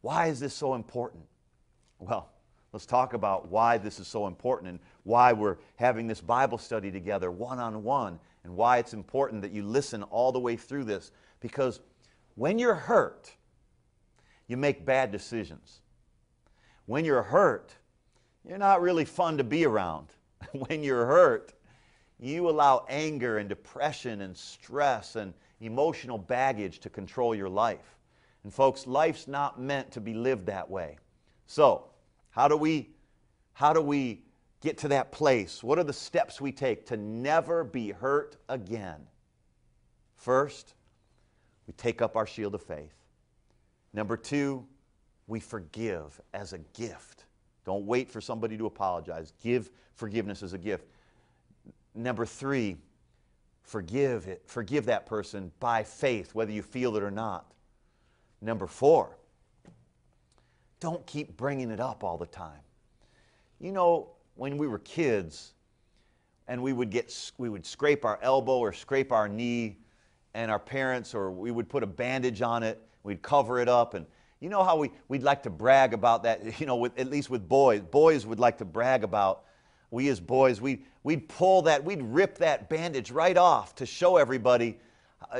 Why is this so important? Well, let's talk about why this is so important and why we're having this Bible study together one-on-one, and why it's important that you listen all the way through this. Because when you're hurt, you make bad decisions. When you're hurt, you're not really fun to be around. When you're hurt, you allow anger and depression and stress and emotional baggage to control your life. And folks, life's not meant to be lived that way. So, how do we get to that place? What are the steps we take to never be hurt again? First, we take up our shield of faith. Number two, we forgive as a gift. Don't wait for somebody to apologize. Give forgiveness as a gift. Number three, forgive that person by faith, whether you feel it or not. Number four, don't keep bringing it up all the time. You know, when we were kids and we would scrape our elbow or scrape our knee, and our parents, or we would put a bandage on it, we'd cover it up, and you know how we'd like to brag about that, you know, at least with boys. Boys would like to brag about, we as boys, we'd rip that bandage right off to show everybody,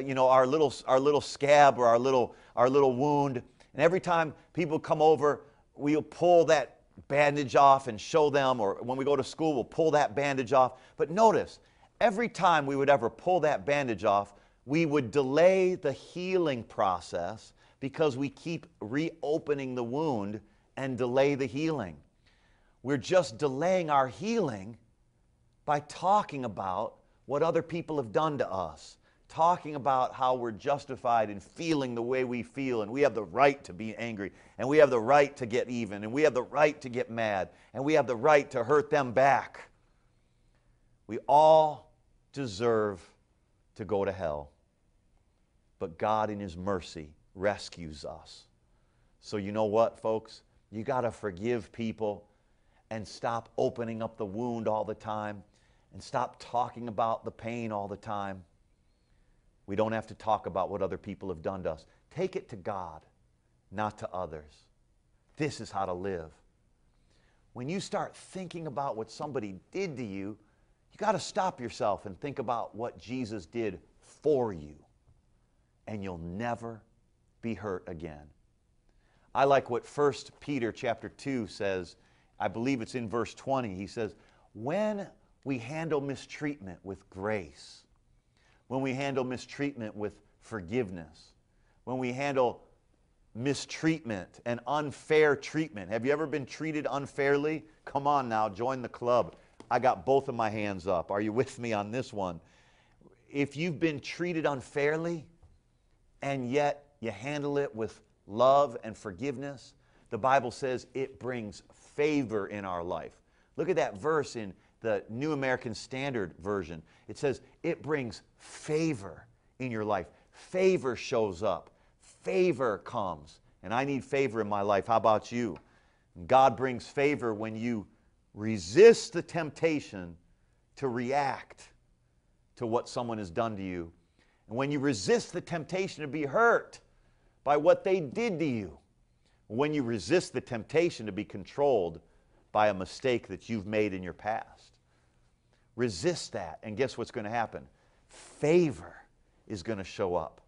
you know, our little scab or our little wound. And every time people come over, we'll pull that bandage off and show them, or when we go to school, we'll pull that bandage off. But notice, every time we would ever pull that bandage off, we would delay the healing process because we keep reopening the wound and delay the healing. We're just delaying our healing by talking about what other people have done to us, talking about how we're justified in feeling the way we feel, and we have the right to be angry, and we have the right to get even, and we have the right to get mad, and we have the right to hurt them back. We all deserve to go to hell, but God in His mercy rescues us. So you know what, folks? You got to forgive people and stop opening up the wound all the time and stop talking about the pain all the time. We don't have to talk about what other people have done to us. Take it to God, not to others. This is how to live. When you start thinking about what somebody did to you, you got to stop yourself and think about what Jesus did for you, and you'll never be hurt again. I like what 1 Peter chapter 2 says. I believe it's in verse 20. He says, when we handle mistreatment with grace, when we handle mistreatment with forgiveness, when we handle mistreatment and unfair treatment. Have you ever been treated unfairly? Come on now, join the club. I got both of my hands up. Are you with me on this one? If you've been treated unfairly and yet you handle it with love and forgiveness, the Bible says it brings favor in our life. Look at that verse in the New American Standard Version. It says it brings favor in your life. Favor shows up. Favor comes. And I need favor in my life. How about you? God brings favor when you resist the temptation to react to what someone has done to you. And when you resist the temptation to be hurt by what they did to you. When you resist the temptation to be controlled by a mistake that you've made in your past. Resist that, and guess what's going to happen? Favor is going to show up.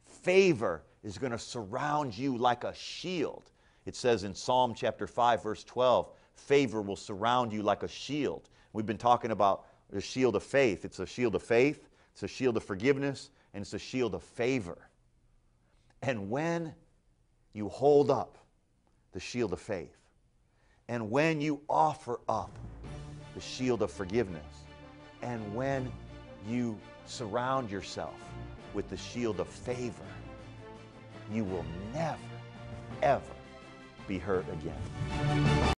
Favor is going to surround you like a shield. It says in Psalm chapter 5, verse 12, favor will surround you like a shield. We've been talking about the shield of faith. It's a shield of faith, it's a shield of forgiveness, and it's a shield of favor. And when you hold up the shield of faith, and when you offer up the shield of forgiveness, and when you surround yourself with the shield of favor, you will never, ever be hurt again.